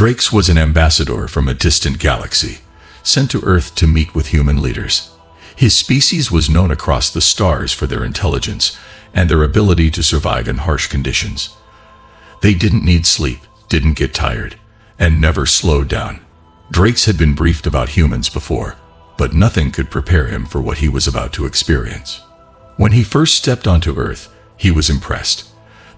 Drakes was an ambassador from a distant galaxy, sent to Earth to meet with human leaders. His species was known across the stars for their intelligence and their ability to survive in harsh conditions. They didn't need sleep, didn't get tired, and never slowed down. Drakes had been briefed about humans before, but nothing could prepare him for what he was about to experience. When he first stepped onto Earth, he was impressed.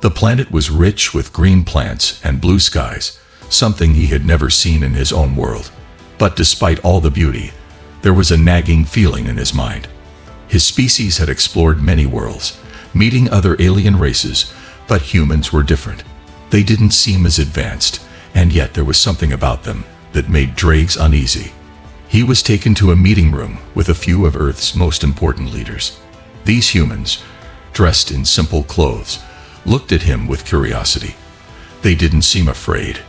The planet was rich with green plants and blue skies, something he had never seen in his own world. But despite all the beauty, there was a nagging feeling in his mind. His species had explored many worlds, meeting other alien races, but humans were different. They didn't seem as advanced, and yet there was something about them that made Drakes uneasy. He was taken to a meeting room with a few of Earth's most important leaders. These humans, dressed in simple clothes, looked at him with curiosity. They didn't seem afraid,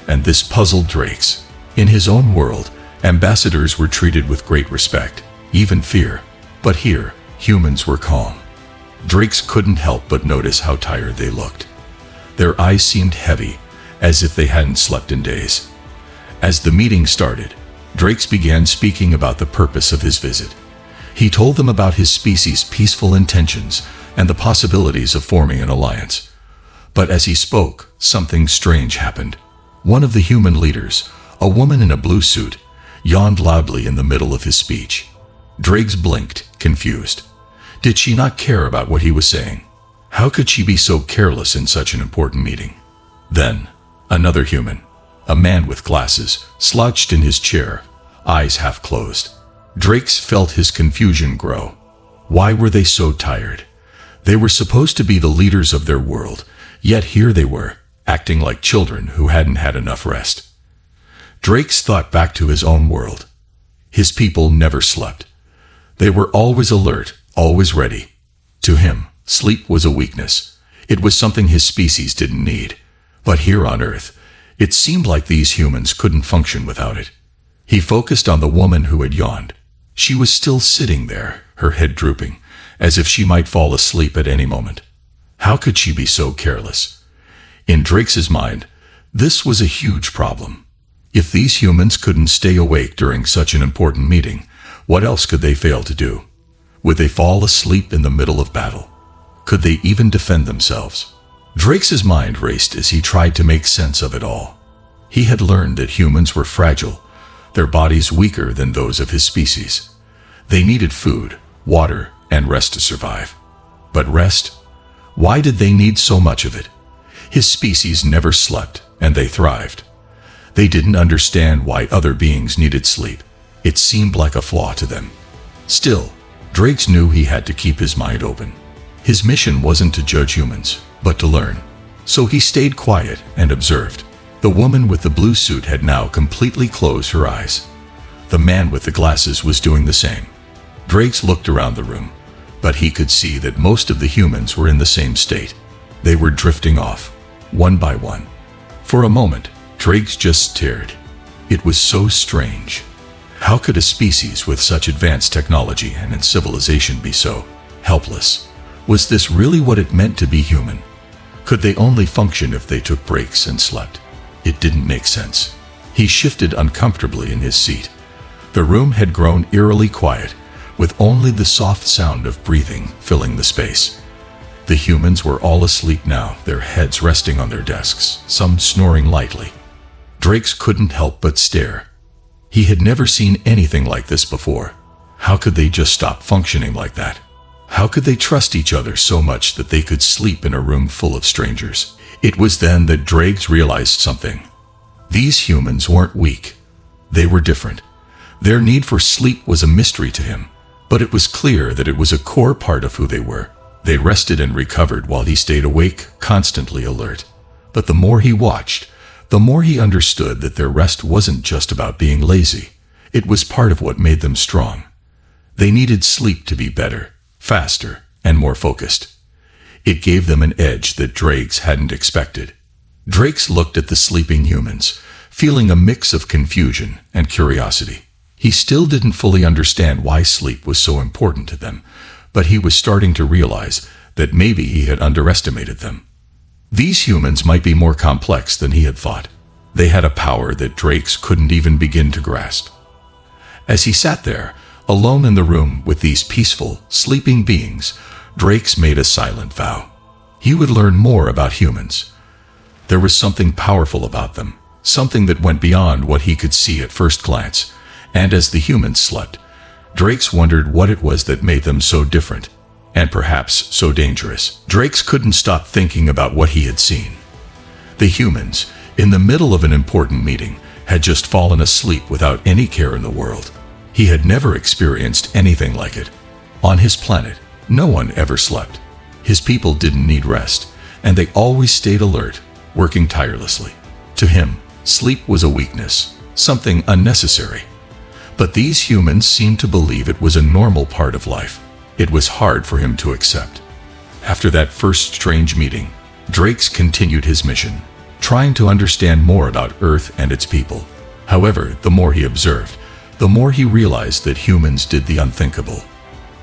and this puzzled Drakes. In his own world, ambassadors were treated with great respect, even fear. But here, humans were calm. Drakes couldn't help but notice how tired they looked. Their eyes seemed heavy, as if they hadn't slept in days. As the meeting started, Drakes began speaking about the purpose of his visit. He told them about his species' peaceful intentions and the possibilities of forming an alliance. But as he spoke, something strange happened. One of the human leaders, a woman in a blue suit, yawned loudly in the middle of his speech. Drakes blinked, confused. Did she not care about what he was saying? How could she be so careless in such an important meeting? Then, another human, a man with glasses, slouched in his chair, eyes half closed. Drakes felt his confusion grow. Why were they so tired? They were supposed to be the leaders of their world, yet here they were, acting like children who hadn't had enough rest. Drakes thought back to his own world. His people never slept. They were always alert, always ready. To him, sleep was a weakness. It was something his species didn't need. But here on Earth, it seemed like these humans couldn't function without it. He focused on the woman who had yawned. She was still sitting there, her head drooping, as if she might fall asleep at any moment. How could she be so careless? In Drakes' mind, this was a huge problem. If these humans couldn't stay awake during such an important meeting, what else could they fail to do? Would they fall asleep in the middle of battle? Could they even defend themselves? Drakes' mind raced as he tried to make sense of it all. He had learned that humans were fragile, their bodies weaker than those of his species. They needed food, water, and rest to survive. But rest? Why did they need so much of it? His species never slept, and they thrived. They didn't understand why other beings needed sleep. It seemed like a flaw to them. Still, Drakes knew he had to keep his mind open. His mission wasn't to judge humans, but to learn. So he stayed quiet and observed. The woman with the blue suit had now completely closed her eyes. The man with the glasses was doing the same. Drakes looked around the room, but he could see that most of the humans were in the same state. They were drifting off, one by one. For a moment, Drakes just stared. It was so strange. How could a species with such advanced technology and civilization be so helpless? Was this really what it meant to be human? Could they only function if they took breaks and slept? It didn't make sense. He shifted uncomfortably in his seat. The room had grown eerily quiet, with only the soft sound of breathing filling the space. The humans were all asleep now, their heads resting on their desks, some snoring lightly. Drakes couldn't help but stare. He had never seen anything like this before. How could they just stop functioning like that? How could they trust each other so much that they could sleep in a room full of strangers? It was then that Drakes realized something. These humans weren't weak. They were different. Their need for sleep was a mystery to him, but it was clear that it was a core part of who they were. They rested and recovered while he stayed awake, constantly alert. But the more he watched, the more he understood that their rest wasn't just about being lazy. It was part of what made them strong. They needed sleep to be better, faster, and more focused. It gave them an edge that Drakes hadn't expected. Drakes looked at the sleeping humans, feeling a mix of confusion and curiosity. He still didn't fully understand why sleep was so important to them, but he was starting to realize that maybe he had underestimated them. These humans might be more complex than he had thought. They had a power that Drake's couldn't even begin to grasp. As he sat there, alone in the room with these peaceful, sleeping beings, Drake's made a silent vow. He would learn more about humans. There was something powerful about them, something that went beyond what he could see at first glance, and as the humans slept, Drake's wondered what it was that made them so different, and perhaps so dangerous. Drake's couldn't stop thinking about what he had seen. The humans, in the middle of an important meeting, had just fallen asleep without any care in the world. He had never experienced anything like it. On his planet, no one ever slept. His people didn't need rest, and they always stayed alert, working tirelessly. To him, sleep was a weakness, something unnecessary. But these humans seemed to believe it was a normal part of life. It was hard for him to accept. After that first strange meeting, Drake's continued his mission, trying to understand more about Earth and its people. However, the more he observed, the more he realized that humans did the unthinkable.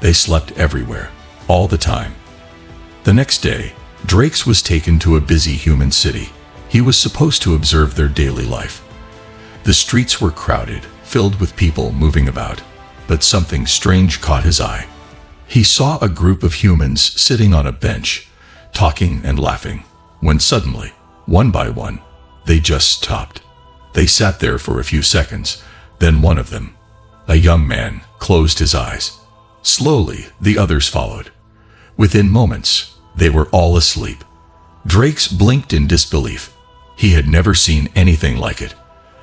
They slept everywhere, all the time. The next day, Drake's was taken to a busy human city. He was supposed to observe their daily life. The streets were crowded, filled with people moving about, but something strange caught his eye. He saw a group of humans sitting on a bench, talking and laughing, when suddenly, one by one, they just stopped. They sat there for a few seconds, then one of them, a young man, closed his eyes. Slowly, the others followed. Within moments, they were all asleep. Drake's blinked in disbelief. He had never seen anything like it.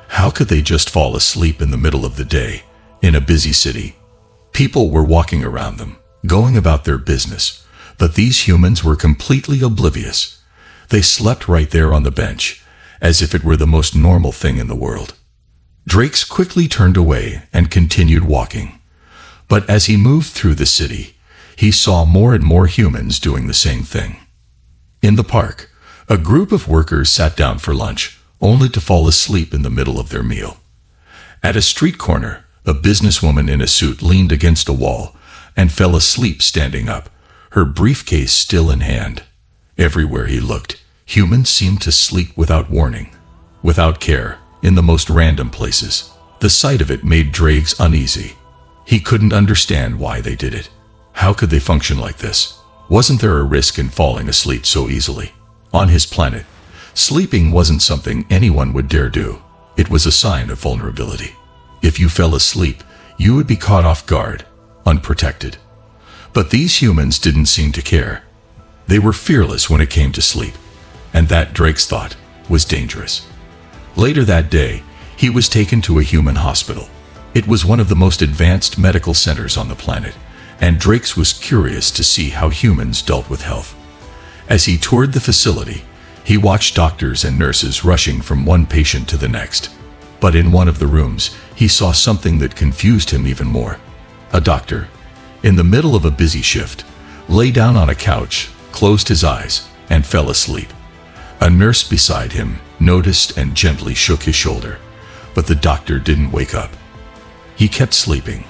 How could they just fall asleep in the middle of the day, in a busy city? People were walking around them, going about their business, but these humans were completely oblivious. They slept right there on the bench, as if it were the most normal thing in the world. Drake's quickly turned away and continued walking. But as he moved through the city, he saw more and more humans doing the same thing. In the park, a group of workers sat down for lunch, only to fall asleep in the middle of their meal. At a street corner, a businesswoman in a suit leaned against a wall and fell asleep standing up, her briefcase still in hand. Everywhere he looked, humans seemed to sleep without warning, without care, in the most random places. The sight of it made Drake's uneasy. He couldn't understand why they did it. How could they function like this? Wasn't there a risk in falling asleep so easily? On his planet, sleeping wasn't something anyone would dare do. It was a sign of vulnerability. If you fell asleep, you would be caught off guard, unprotected. But these humans didn't seem to care. They were fearless when it came to sleep, and that, Drake's thought, was dangerous. Later that day, he was taken to a human hospital. It was one of the most advanced medical centers on the planet, and Drake's was curious to see how humans dealt with health. As he toured the facility, he watched doctors and nurses rushing from one patient to the next. But in one of the rooms, he saw something that confused him even more. A doctor, in the middle of a busy shift, lay down on a couch, closed his eyes, and fell asleep. A nurse beside him noticed and gently shook his shoulder, but the doctor didn't wake up. He kept sleeping,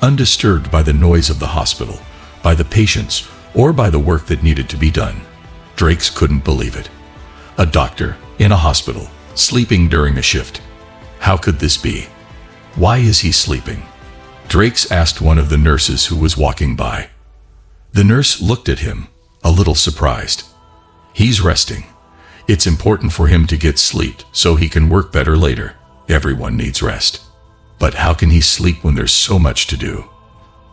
undisturbed by the noise of the hospital, by the patients, or by the work that needed to be done. Drake's couldn't believe it. A doctor, in a hospital, sleeping during a shift. How could this be? Why is he sleeping? Drake's asked one of the nurses who was walking by. The nurse looked at him, a little surprised. He's resting. It's important for him to get sleep so he can work better later. Everyone needs rest. But how can he sleep when there's so much to do?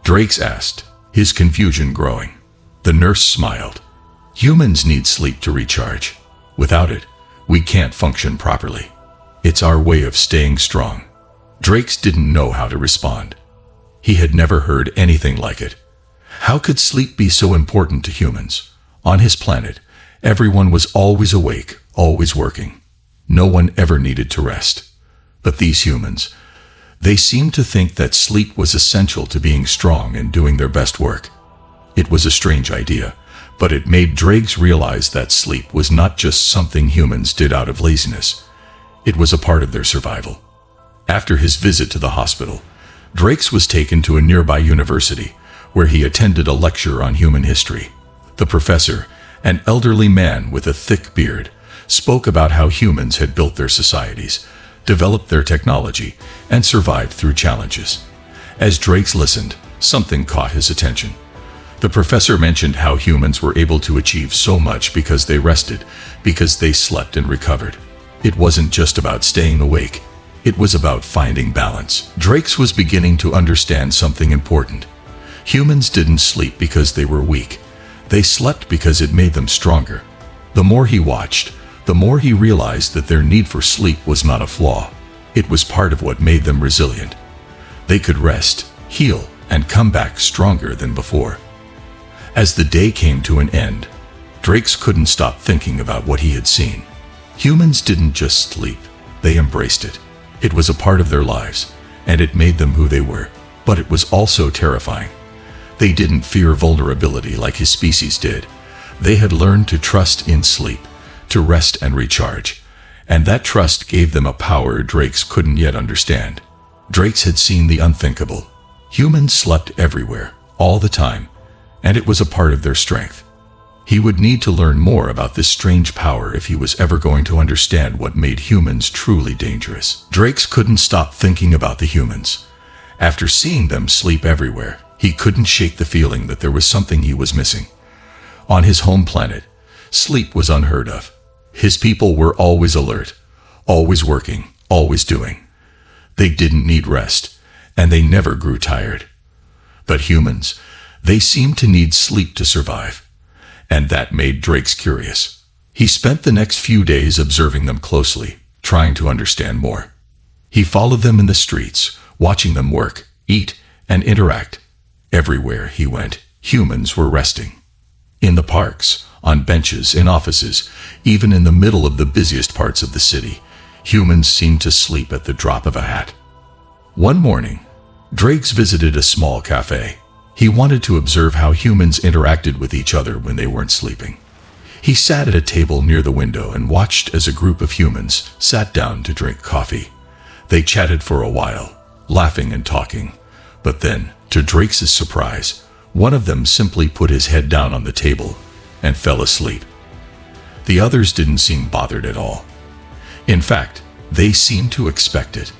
Drake's asked, his confusion growing. The nurse smiled. Humans need sleep to recharge. Without it, we can't function properly. It's our way of staying strong. Drake's didn't know how to respond. He had never heard anything like it. How could sleep be so important to humans? On his planet, everyone was always awake, always working. No one ever needed to rest. But these humans, they seemed to think that sleep was essential to being strong and doing their best work. It was a strange idea, but it made Drake's realize that sleep was not just something humans did out of laziness. It was a part of their survival. After his visit to the hospital, Drake's was taken to a nearby university, where he attended a lecture on human history. The professor, an elderly man with a thick beard, spoke about how humans had built their societies, developed their technology, and survived through challenges. As Drakes listened, something caught his attention. The professor mentioned how humans were able to achieve so much because they rested, because they slept and recovered. It wasn't just about staying awake. It was about finding balance. Drakes was beginning to understand something important. Humans didn't sleep because they were weak. They slept because it made them stronger. The more he watched, the more he realized that their need for sleep was not a flaw. It was part of what made them resilient. They could rest, heal, and come back stronger than before. As the day came to an end, Drakes couldn't stop thinking about what he had seen. Humans didn't just sleep, they embraced it. It was a part of their lives, and it made them who they were. But it was also terrifying. They didn't fear vulnerability like his species did. They had learned to trust in sleep, to rest and recharge, and that trust gave them a power Drakes couldn't yet understand. Drakes had seen the unthinkable. Humans slept everywhere, all the time, and it was a part of their strength. He would need to learn more about this strange power if he was ever going to understand what made humans truly dangerous. Drakes couldn't stop thinking about the humans. After seeing them sleep everywhere, he couldn't shake the feeling that there was something he was missing. On his home planet, sleep was unheard of. His people were always alert, always working, always doing. They didn't need rest, and they never grew tired. But humans, they seemed to need sleep to survive, and that made Drakes curious. He spent the next few days observing them closely, trying to understand more. He followed them in the streets, watching them work, eat, and interact. Everywhere he went, humans were resting. In the parks, on benches, in offices, even in the middle of the busiest parts of the city, humans seemed to sleep at the drop of a hat. One morning, Drakes visited a small cafe. He wanted to observe how humans interacted with each other when they weren't sleeping. He sat at a table near the window and watched as a group of humans sat down to drink coffee. They chatted for a while, laughing and talking. But then, to Drakes' surprise, one of them simply put his head down on the table and fell asleep. The others didn't seem bothered at all. In fact, they seemed to expect it.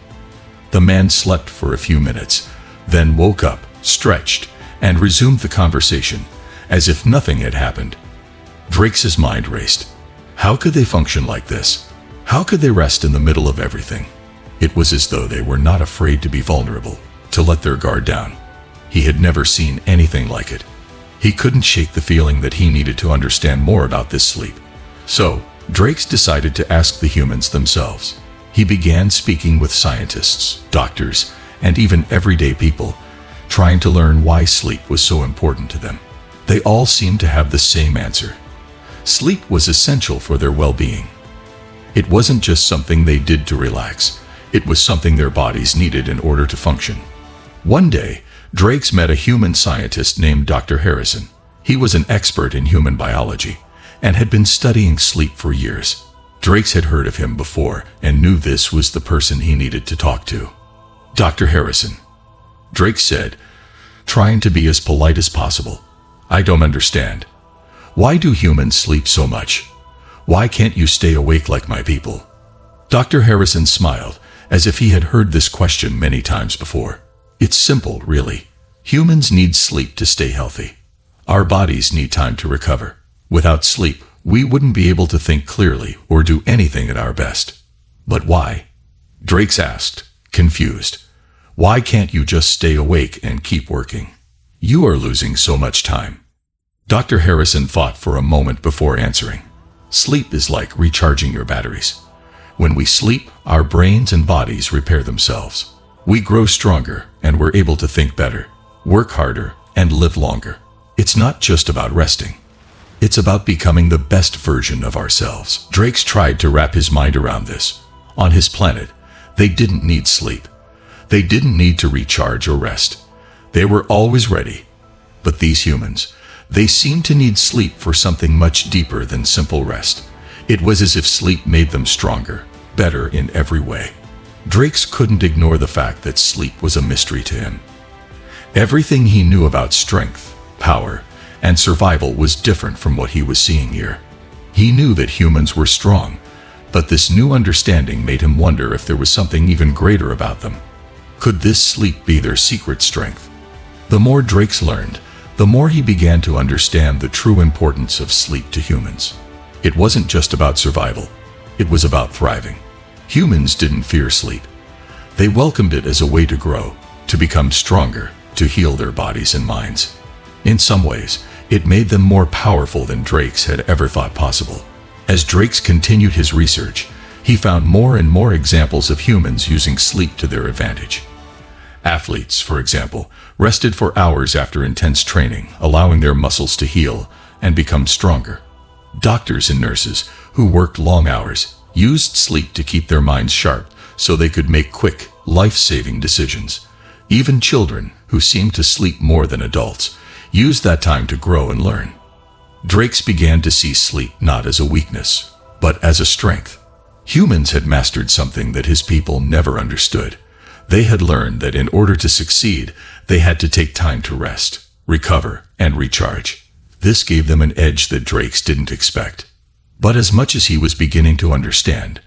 The man slept for a few minutes, then woke up, stretched, and resumed the conversation, as if nothing had happened. Drakes' mind raced. How could they function like this? How could they rest in the middle of everything? It was as though they were not afraid to be vulnerable, to let their guard down. He had never seen anything like it. He couldn't shake the feeling that he needed to understand more about this sleep. So, Drakes decided to ask the humans themselves. He began speaking with scientists, doctors, and even everyday people, trying to learn why sleep was so important to them. They all seemed to have the same answer. Sleep was essential for their well-being. It wasn't just something they did to relax. It was something their bodies needed in order to function. One day, Drakes met a human scientist named Dr. Harrison. He was an expert in human biology and had been studying sleep for years. Drakes had heard of him before and knew this was the person he needed to talk to. Dr. Harrison, Drakes said, trying to be as polite as possible. I don't understand. Why do humans sleep so much? Why can't you stay awake like my people? Dr. Harrison smiled, as if he had heard this question many times before. It's simple, really. Humans need sleep to stay healthy. Our bodies need time to recover. Without sleep, we wouldn't be able to think clearly or do anything at our best. But why? Drakes asked, confused. Why can't you just stay awake and keep working? You are losing so much time. Dr. Harrison thought for a moment before answering. Sleep is like recharging your batteries. When we sleep, our brains and bodies repair themselves. We grow stronger and we're able to think better, work harder, and live longer. It's not just about resting. It's about becoming the best version of ourselves. Drakes tried to wrap his mind around this. On his planet, they didn't need sleep. They didn't need to recharge or rest. They were always ready. But these humans, they seemed to need sleep for something much deeper than simple rest. It was as if sleep made them stronger, better in every way. Drakes couldn't ignore the fact that sleep was a mystery to him. Everything he knew about strength, power, and survival was different from what he was seeing here. He knew that humans were strong, But this new understanding made him wonder if there was something even greater about them. Could this sleep be their secret strength? The more Drakes learned, the more he began to understand the true importance of sleep to humans. It wasn't just about survival. It was about thriving. Humans didn't fear sleep. They welcomed it as a way to grow, to become stronger, to heal their bodies and minds. In some ways, it made them more powerful than Drakes had ever thought possible. As Drakes continued his research, he found more and more examples of humans using sleep to their advantage. Athletes, for example, rested for hours after intense training, allowing their muscles to heal and become stronger. Doctors and nurses, who worked long hours, used sleep to keep their minds sharp so they could make quick, life-saving decisions. Even children, who seemed to sleep more than adults, used that time to grow and learn. Drakes began to see sleep not as a weakness, but as a strength. Humans had mastered something that his people never understood. They had learned that in order to succeed, they had to take time to rest, recover, and recharge. This gave them an edge that Drakes didn't expect. But as much as he was beginning to understand,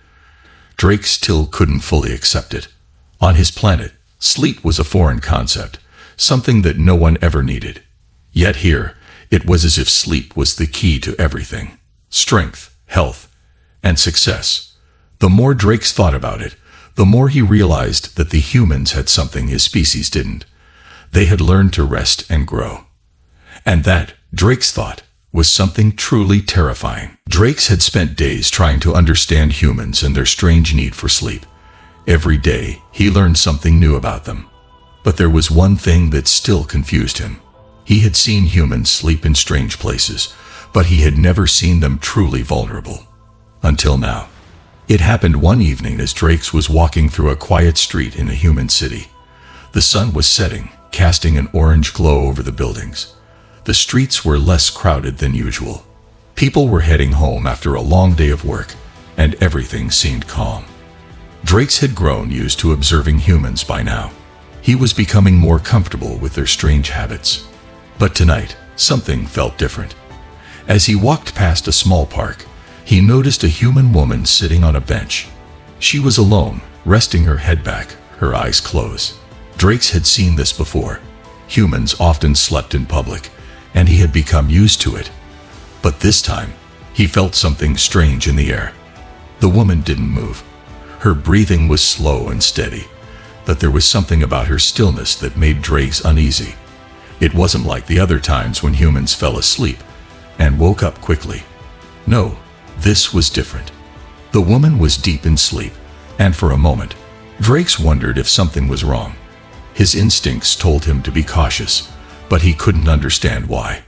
Drakes still couldn't fully accept it. On his planet, sleep was a foreign concept, something that no one ever needed. Yet here, it was as if sleep was the key to everything: strength, health, and success. The more Drakes thought about it, the more he realized that the humans had something his species didn't. They had learned to rest and grow. And that, Drakes thought, was something truly terrifying. Drakes had spent days trying to understand humans and their strange need for sleep. Every day, he learned something new about them. But there was one thing that still confused him. He had seen humans sleep in strange places, but he had never seen them truly vulnerable. Until now. It happened one evening as Drakes was walking through a quiet street in a human city. The sun was setting, casting an orange glow over the buildings. The streets were less crowded than usual. People were heading home after a long day of work, and everything seemed calm. Drakes had grown used to observing humans by now. He was becoming more comfortable with their strange habits. But tonight, something felt different. As he walked past a small park, he noticed a human woman sitting on a bench. She was alone, resting her head back, her eyes closed. Drakes had seen this before. Humans often slept in public, and he had become used to it. But this time, he felt something strange in the air. The woman didn't move. Her breathing was slow and steady, but there was something about her stillness that made Drakes uneasy. It wasn't like the other times when humans fell asleep and woke up quickly. No, this was different. The woman was deep in sleep, and for a moment, Drakes wondered if something was wrong. His instincts told him to be cautious, but he couldn't understand why.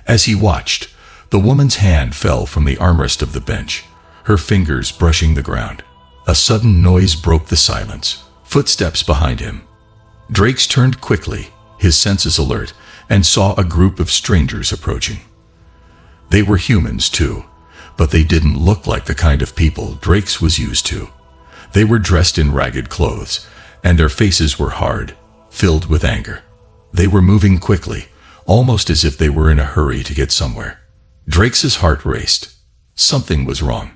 As he watched, the woman's hand fell from the armrest of the bench, her fingers brushing the ground. A sudden noise broke the silence, footsteps behind him. Drakes turned quickly, his senses alert, and saw a group of strangers approaching. They were humans too, but they didn't look like the kind of people Drakes was used to. They were dressed in ragged clothes, and their faces were hard, filled with anger. They were moving quickly, almost as if they were in a hurry to get somewhere. Drakes' heart raced. Something was wrong.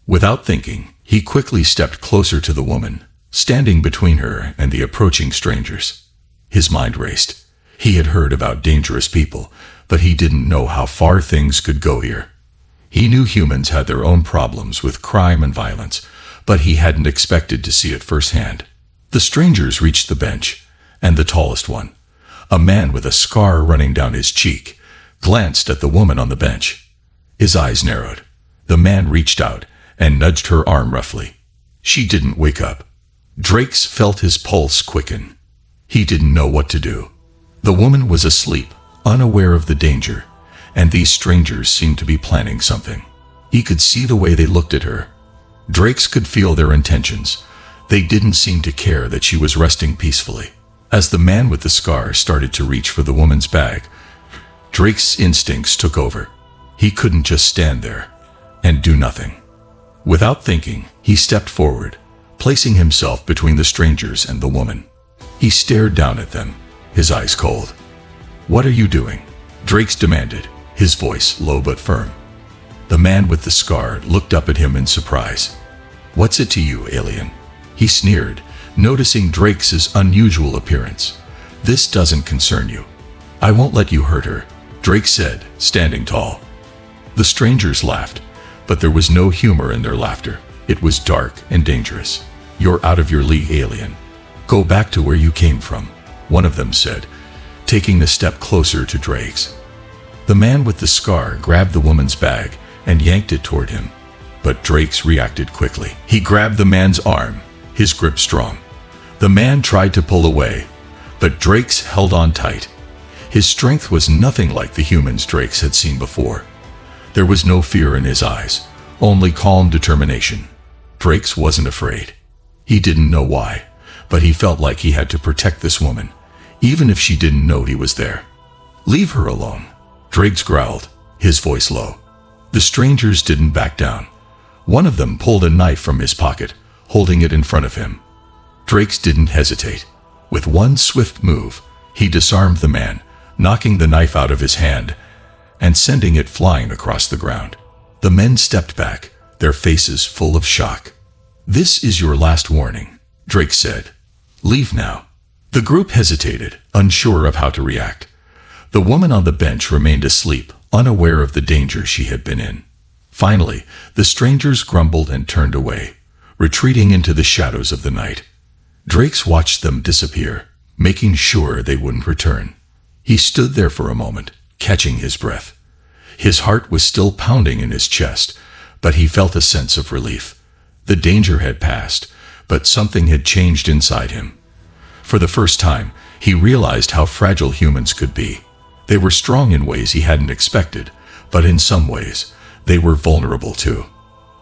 Without thinking, he quickly stepped closer to the woman, standing between her and the approaching strangers. His mind raced. He had heard about dangerous people, but he didn't know how far things could go here. He knew humans had their own problems with crime and violence, but he hadn't expected to see it firsthand. The strangers reached the bench, and the tallest one, a man with a scar running down his cheek, glanced at the woman on the bench. His eyes narrowed. The man reached out and nudged her arm roughly. She didn't wake up. Drakes felt his pulse quicken. He didn't know what to do. The woman was asleep, unaware of the danger, and these strangers seemed to be planning something. He could see the way they looked at her. Drakes could feel their intentions. They didn't seem to care that she was resting peacefully. As the man with the scar started to reach for the woman's bag, Drakes' instincts took over. He couldn't just stand there and do nothing. Without thinking, he stepped forward, placing himself between the strangers and the woman. He stared down at them, his eyes cold. "What are you doing?" Drakes demanded, his voice low but firm. The man with the scar looked up at him in surprise. "What's it to you, alien?" he sneered, noticing Drake's unusual appearance. "This doesn't concern you." "I won't let you hurt her," Drake said, standing tall. The strangers laughed, but there was no humor in their laughter. It was dark and dangerous. "You're out of your league, alien. Go back to where you came from," one of them said, taking a step closer to Drake's. The man with the scar grabbed the woman's bag and yanked it toward him, but Drake's reacted quickly. He grabbed the man's arm, his grip strong. The man tried to pull away, but Drake's held on tight. His strength was nothing like the humans Drake's had seen before. There was no fear in his eyes, only calm determination. Drake's wasn't afraid. He didn't know why, but he felt like he had to protect this woman, even if she didn't know he was there. "Leave her alone," Drake's growled, his voice low. The strangers didn't back down. One of them pulled a knife from his pocket, holding it in front of him. Drake's didn't hesitate. With one swift move, he disarmed the man, knocking the knife out of his hand and sending it flying across the ground. The men stepped back, their faces full of shock. "This is your last warning," Drake said. "Leave now." The group hesitated, unsure of how to react. The woman on the bench remained asleep, unaware of the danger she had been in. Finally, the strangers grumbled and turned away, retreating into the shadows of the night. Drake's watched them disappear, making sure they wouldn't return. He stood there for a moment, catching his breath. His heart was still pounding in his chest, but he felt a sense of relief. The danger had passed, but something had changed inside him. For the first time, he realized how fragile humans could be. They were strong in ways he hadn't expected, but in some ways, they were vulnerable too.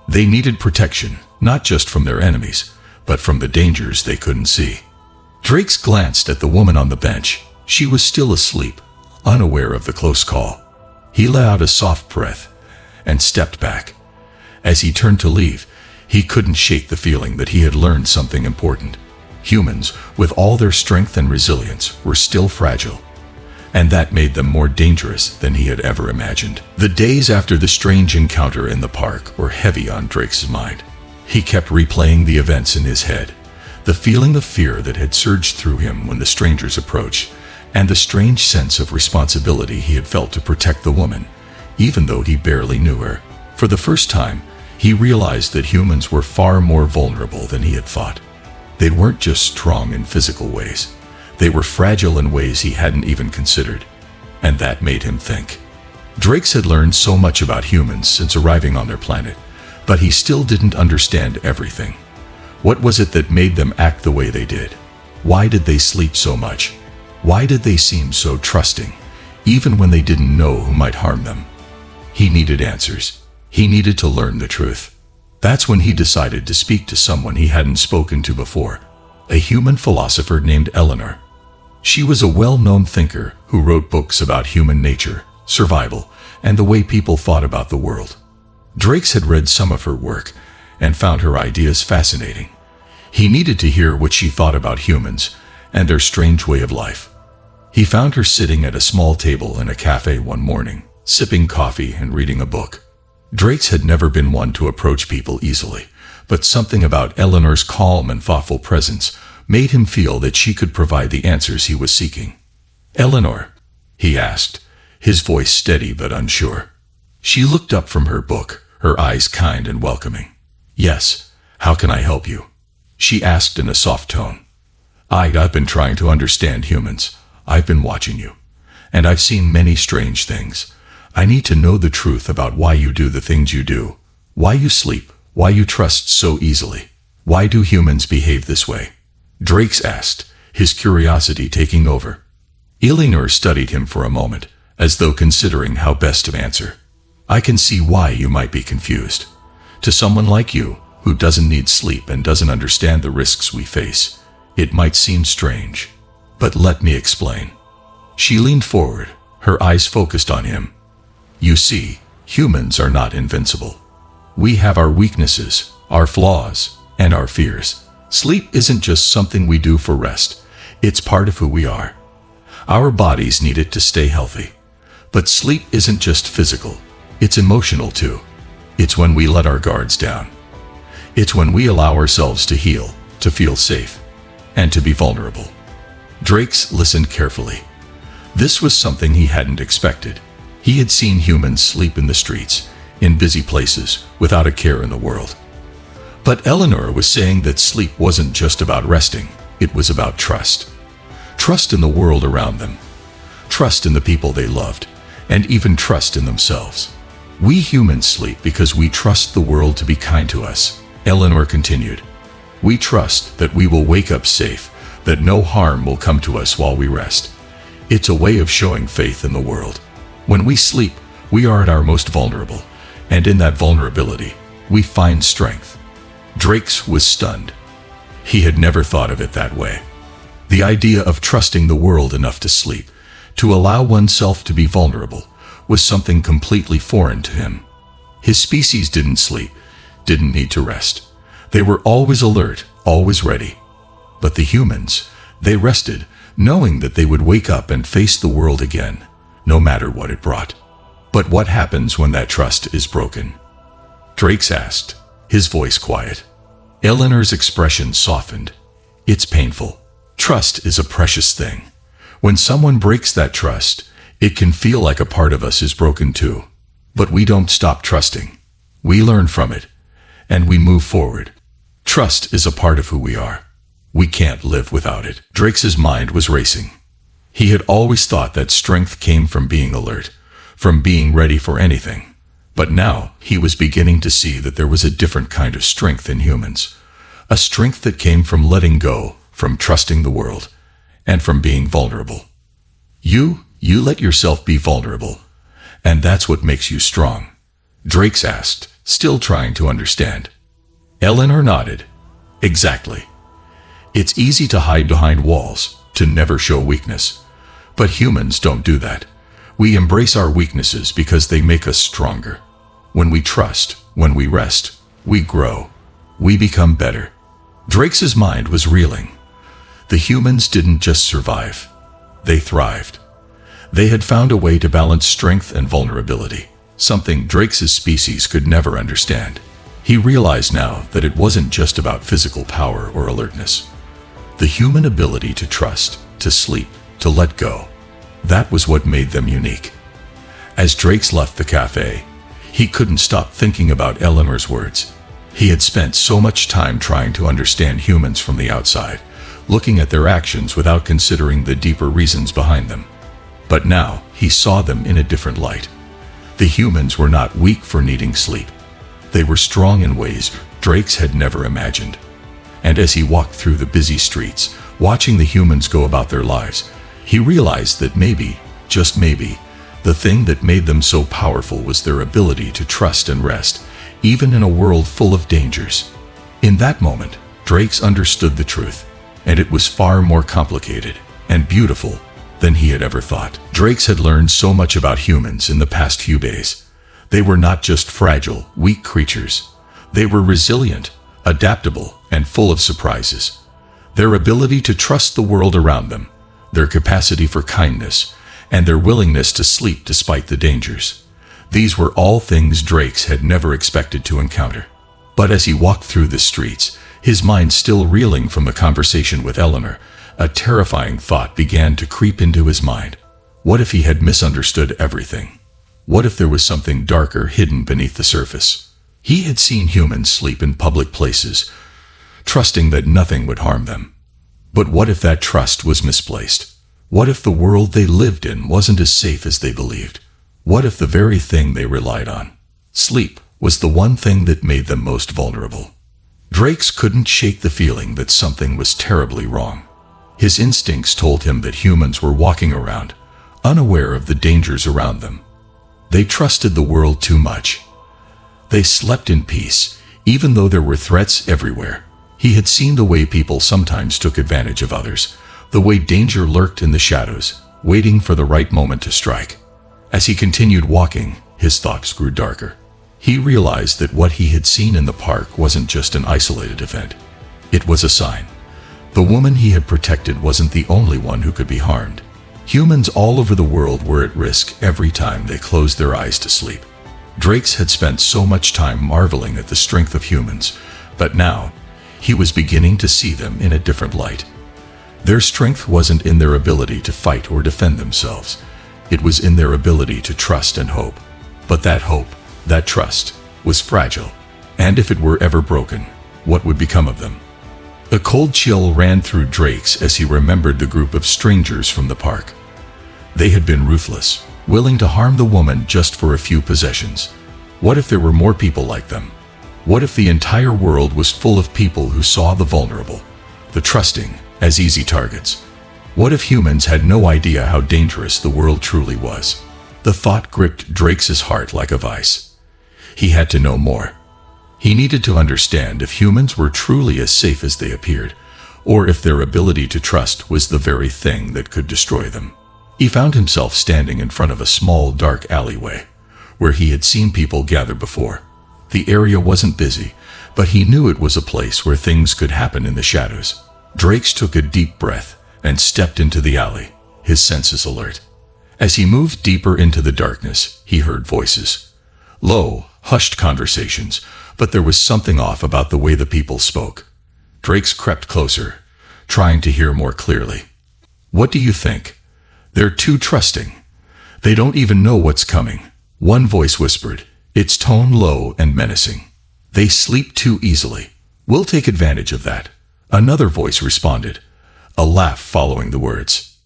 They needed protection, not just from their enemies, but from the dangers they couldn't see. Drake's glanced at the woman on the bench. She was still asleep, unaware of the close call. He let out a soft breath and stepped back. As he turned to leave, he couldn't shake the feeling that he had learned something important. Humans, with all their strength and resilience, were still fragile, and that made them more dangerous than he had ever imagined. The days after the strange encounter in the park were heavy on Drake's mind. He kept replaying the events in his head, the feeling of fear that had surged through him when the strangers approached, and the strange sense of responsibility he had felt to protect the woman, even though he barely knew her. For the first time, he realized that humans were far more vulnerable than he had thought. They weren't just strong in physical ways. They were fragile in ways he hadn't even considered, and that made him think. Drake's had learned so much about humans since arriving on their planet, but he still didn't understand everything. What was it that made them act the way they did? Why did they sleep so much? Why did they seem so trusting, even when they didn't know who might harm them? He needed answers. He needed to learn the truth. That's when he decided to speak to someone he hadn't spoken to before, a human philosopher named Eleanor. She was a well-known thinker who wrote books about human nature, survival, and the way people thought about the world. Drake's had read some of her work and found her ideas fascinating. He needed to hear what she thought about humans and their strange way of life. He found her sitting at a small table in a cafe one morning, sipping coffee and reading a book. Drake's had never been one to approach people easily, but something about Eleanor's calm and thoughtful presence made him feel that she could provide the answers he was seeking. "Eleanor?" he asked, his voice steady but unsure. She looked up from her book, her eyes kind and welcoming. "Yes, how can I help you?" she asked in a soft tone. I've been trying to understand humans. I've been watching you, and I've seen many strange things. I need to know the truth about why you do the things you do, why you sleep, why you trust so easily. Why do humans behave this way?" Drake's asked, his curiosity taking over. Eleanor studied him for a moment, as though considering how best to answer. "I can see why you might be confused. To someone like you, who doesn't need sleep and doesn't understand the risks we face, it might seem strange. But let me explain." She leaned forward, her eyes focused on him. "You see, humans are not invincible. We have our weaknesses, our flaws, and our fears. Sleep isn't just something we do for rest. It's part of who we are. Our bodies need it to stay healthy. But sleep isn't just physical. It's emotional too. It's when we let our guards down. It's when we allow ourselves to heal, to feel safe, and to be vulnerable. Drakes listened carefully. This was something he hadn't expected. He had seen humans sleep in the streets, in busy places, without a care in the world. But Eleanor was saying that sleep wasn't just about resting, it was about trust. Trust in the world around them. Trust in the people they loved, and even trust in themselves. We humans sleep because we trust the world to be kind to us, Eleanor continued. We trust that we will wake up safe, that no harm will come to us while we rest. It's a way of showing faith in the world. When we sleep, we are at our most vulnerable, and in that vulnerability, we find strength. Drakes was stunned. He had never thought of it that way. The idea of trusting the world enough to sleep, to allow oneself to be vulnerable, was something completely foreign to him. His species didn't sleep, didn't need to rest. They were always alert, always ready. But the humans, they rested, knowing that they would wake up and face the world again, no matter what it brought. But what happens when that trust is broken? Drakes asked, his voice quiet. Eleanor's expression softened. It's painful. Trust is a precious thing. When someone breaks that trust, it can feel like a part of us is broken too. But we don't stop trusting. We learn from it, and we move forward. Trust is a part of who we are. We can't live without it. Drakes' mind was racing. He had always thought that strength came from being alert, from being ready for anything. But now he was beginning to see that there was a different kind of strength in humans. A strength that came from letting go, from trusting the world, and from being vulnerable. You let yourself be vulnerable, and that's what makes you strong. Drakes asked, still trying to understand. Eleanor nodded. Exactly. It's easy to hide behind walls, to never show weakness. But humans don't do that. We embrace our weaknesses because they make us stronger. When we trust, when we rest, we grow. We become better. Drakes' mind was reeling. The humans didn't just survive. They thrived. They had found a way to balance strength and vulnerability, something Drakes' species could never understand. He realized now that it wasn't just about physical power or alertness. The human ability to trust, to sleep, to let go, that was what made them unique. As Drakes left the cafe, he couldn't stop thinking about Eleanor's words. He had spent so much time trying to understand humans from the outside, looking at their actions without considering the deeper reasons behind them. But now he saw them in a different light. The humans were not weak for needing sleep. They were strong in ways Drakes had never imagined. And as he walked through the busy streets, watching the humans go about their lives, he realized that maybe, just maybe, the thing that made them so powerful was their ability to trust and rest, even in a world full of dangers. In that moment, Drakes understood the truth, and it was far more complicated and beautiful than he had ever thought. Drakes had learned so much about humans in the past few days. They were not just fragile, weak creatures. They were resilient, adaptable, and full of surprises. Their ability to trust the world around them, their capacity for kindness, and their willingness to sleep despite the dangers. These were all things Drakes had never expected to encounter. But as he walked through the streets, his mind still reeling from the conversation with Eleanor, a terrifying thought began to creep into his mind. What if he had misunderstood everything? What if there was something darker hidden beneath the surface? He had seen humans sleep in public places, trusting that nothing would harm them. But what if that trust was misplaced? What if the world they lived in wasn't as safe as they believed? What if the very thing they relied on, sleep, was the one thing that made them most vulnerable? Drakes couldn't shake the feeling that something was terribly wrong. His instincts told him that humans were walking around, unaware of the dangers around them. They trusted the world too much. They slept in peace, even though there were threats everywhere. He had seen the way people sometimes took advantage of others, the way danger lurked in the shadows, waiting for the right moment to strike. As he continued walking, his thoughts grew darker. He realized that what he had seen in the park wasn't just an isolated event. It was a sign. The woman he had protected wasn't the only one who could be harmed. Humans all over the world were at risk every time they closed their eyes to sleep. Drakes had spent so much time marveling at the strength of humans, but now he was beginning to see them in a different light. Their strength wasn't in their ability to fight or defend themselves. It was in their ability to trust and hope. But that hope, that trust, was fragile. And if it were ever broken, what would become of them? A cold chill ran through Drakes as he remembered the group of strangers from the park. They had been ruthless, willing to harm the woman just for a few possessions. What if there were more people like them? What if the entire world was full of people who saw the vulnerable, the trusting, as easy targets? What if humans had no idea how dangerous the world truly was? The thought gripped Drakes' heart like a vice. He had to know more. He needed to understand if humans were truly as safe as they appeared, or if their ability to trust was the very thing that could destroy them. He found himself standing in front of a small, dark alleyway, where he had seen people gather before. The area wasn't busy, but he knew it was a place where things could happen in the shadows. Drakes took a deep breath and stepped into the alley, his senses alert. As he moved deeper into the darkness, he heard voices. Low, hushed conversations, but there was something off about the way the people spoke. Drakes crept closer, trying to hear more clearly. What do you think? They're too trusting. They don't even know what's coming. One voice whispered, its tone low and menacing. They sleep too easily. We'll take advantage of that. Another voice responded, a laugh following the words.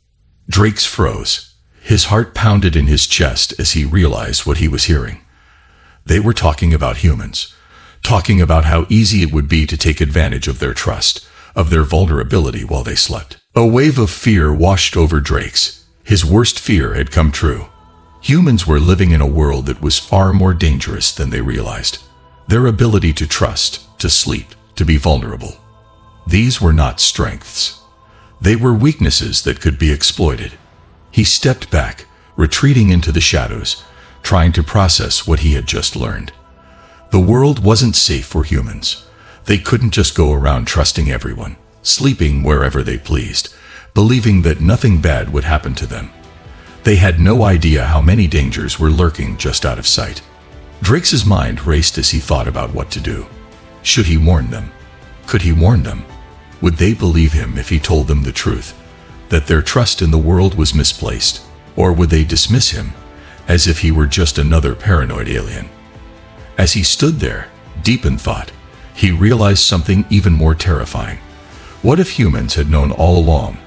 Drakes froze. His heart pounded in his chest as he realized what he was hearing. They were talking about humans, talking about how easy it would be to take advantage of their trust, of their vulnerability while they slept. A wave of fear washed over Drakes. His worst fear had come true. Humans were living in a world that was far more dangerous than they realized. Their ability to trust, to sleep, to be vulnerable. These were not strengths. They were weaknesses that could be exploited. He stepped back, retreating into the shadows, trying to process what he had just learned. The world wasn't safe for humans. They couldn't just go around trusting everyone, sleeping wherever they pleased, believing that nothing bad would happen to them. They had no idea how many dangers were lurking just out of sight. Drakes' mind raced as he thought about what to do. Should he warn them? Could he warn them? Would they believe him if he told them the truth, that their trust in the world was misplaced? Or would they dismiss him, as if he were just another paranoid alien? As he stood there, deep in thought, he realized something even more terrifying. What if humans had known all along?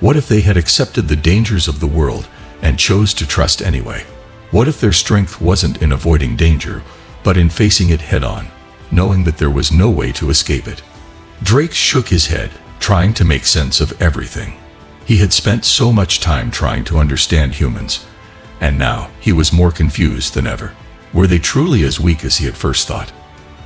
What if they had accepted the dangers of the world and chose to trust anyway? What if their strength wasn't in avoiding danger, but in facing it head-on, knowing that there was no way to escape it? Drake shook his head, trying to make sense of everything. He had spent so much time trying to understand humans, and now he was more confused than ever. Were they truly as weak as he had first thought?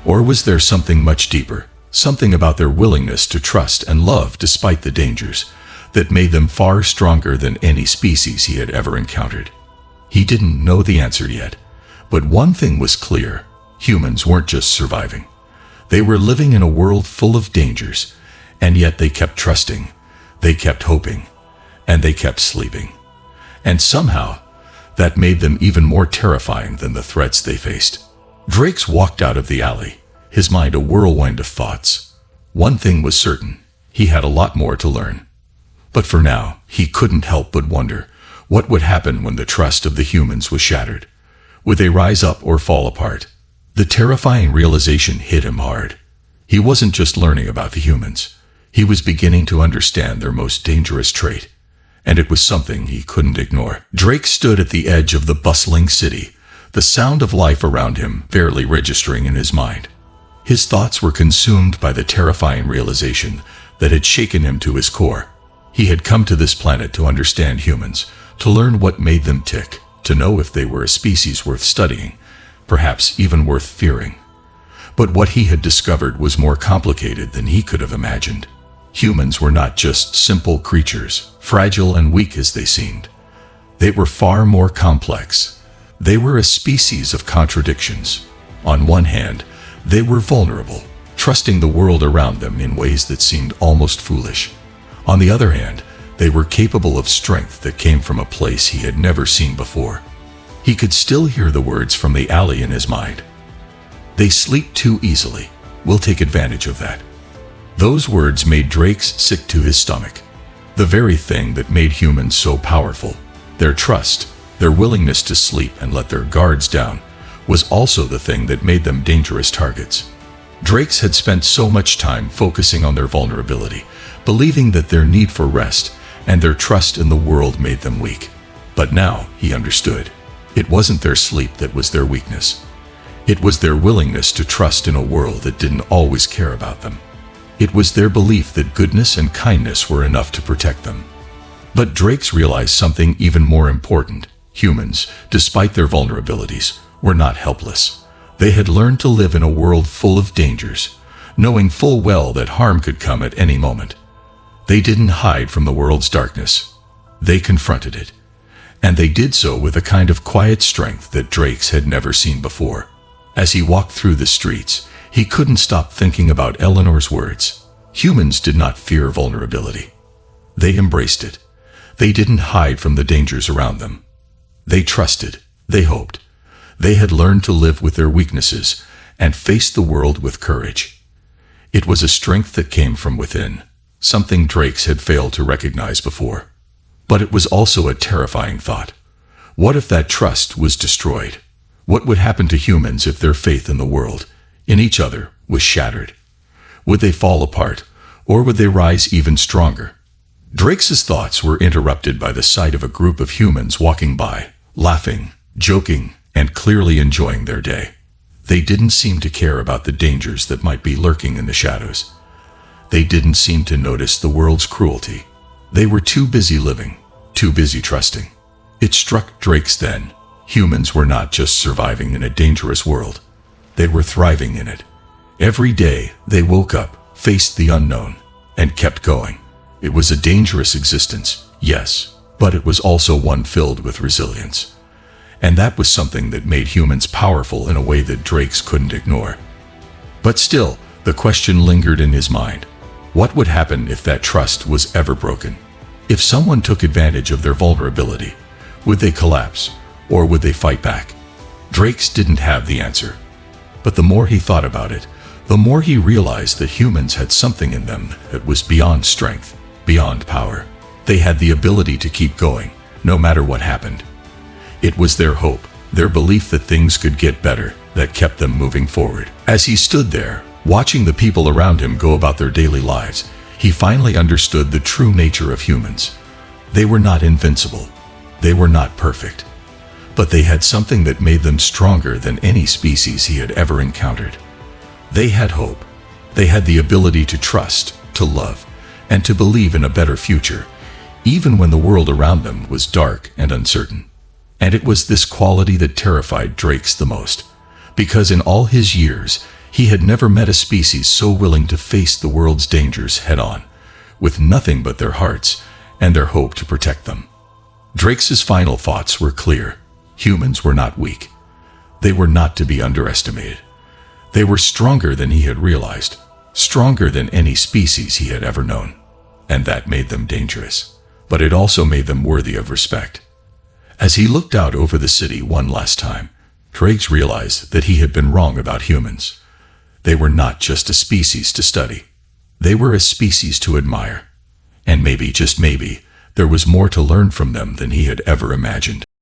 Or was there something much deeper, something about their willingness to trust and love despite the dangers, that made them far stronger than any species he had ever encountered? He didn't know the answer yet, but one thing was clear: humans weren't just surviving. They were living in a world full of dangers, and yet they kept trusting, they kept hoping, and they kept sleeping. And somehow, that made them even more terrifying than the threats they faced. Drakes walked out of the alley, his mind a whirlwind of thoughts. One thing was certain: he had a lot more to learn. But for now, he couldn't help but wonder, what would happen when the trust of the humans was shattered? Would they rise up or fall apart? The terrifying realization hit him hard. He wasn't just learning about the humans. He was beginning to understand their most dangerous trait, and it was something he couldn't ignore. Drake stood at the edge of the bustling city, the sound of life around him barely registering in his mind. His thoughts were consumed by the terrifying realization that had shaken him to his core. He had come to this planet to understand humans, to learn what made them tick, to know if they were a species worth studying, perhaps even worth fearing. But what he had discovered was more complicated than he could have imagined. Humans were not just simple creatures, fragile and weak as they seemed. They were far more complex. They were a species of contradictions. On one hand, they were vulnerable, trusting the world around them in ways that seemed almost foolish. On the other hand, they were capable of strength that came from a place he had never seen before. He could still hear the words from the alley in his mind. "They sleep too easily. We'll take advantage of that." Those words made Drake's sick to his stomach. The very thing that made humans so powerful, their trust, their willingness to sleep and let their guards down, was also the thing that made them dangerous targets. Drakes had spent so much time focusing on their vulnerability, believing that their need for rest and their trust in the world made them weak. But now he understood. It wasn't their sleep that was their weakness. It was their willingness to trust in a world that didn't always care about them. It was their belief that goodness and kindness were enough to protect them. But Drakes realized something even more important. Humans, despite their vulnerabilities, were not helpless. They had learned to live in a world full of dangers, knowing full well that harm could come at any moment. They didn't hide from the world's darkness. They confronted it. And they did so with a kind of quiet strength that Drakes had never seen before. As he walked through the streets, he couldn't stop thinking about Eleanor's words. Humans did not fear vulnerability. They embraced it. They didn't hide from the dangers around them. They trusted. They hoped. They had learned to live with their weaknesses and face the world with courage. It was a strength that came from within, something Drakes had failed to recognize before. But it was also a terrifying thought. What if that trust was destroyed? What would happen to humans if their faith in the world, in each other, was shattered? Would they fall apart, or would they rise even stronger? Drakes' thoughts were interrupted by the sight of a group of humans walking by, laughing, joking, and clearly enjoying their day. They didn't seem to care about the dangers that might be lurking in the shadows. They didn't seem to notice the world's cruelty. They were too busy living, too busy trusting. It struck Drakes then. Humans were not just surviving in a dangerous world. They were thriving in it. Every day, they woke up, faced the unknown, and kept going. It was a dangerous existence, yes, but it was also one filled with resilience. And that was something that made humans powerful in a way that Drakes couldn't ignore. But still, the question lingered in his mind. What would happen if that trust was ever broken? If someone took advantage of their vulnerability, would they collapse, or would they fight back? Drakes didn't have the answer. But the more he thought about it, the more he realized that humans had something in them that was beyond strength, beyond power. They had the ability to keep going, no matter what happened. It was their hope, their belief that things could get better, that kept them moving forward. As he stood there, watching the people around him go about their daily lives, he finally understood the true nature of humans. They were not invincible. They were not perfect. But they had something that made them stronger than any species he had ever encountered. They had hope. They had the ability to trust, to love, and to believe in a better future, even when the world around them was dark and uncertain. And it was this quality that terrified Drakes the most, because in all his years, he had never met a species so willing to face the world's dangers head-on, with nothing but their hearts and their hope to protect them. Drakes' final thoughts were clear. Humans were not weak. They were not to be underestimated. They were stronger than he had realized, stronger than any species he had ever known. And that made them dangerous. But it also made them worthy of respect. As he looked out over the city one last time, Drakes realized that he had been wrong about humans. They were not just a species to study. They were a species to admire. And maybe, just maybe, there was more to learn from them than he had ever imagined.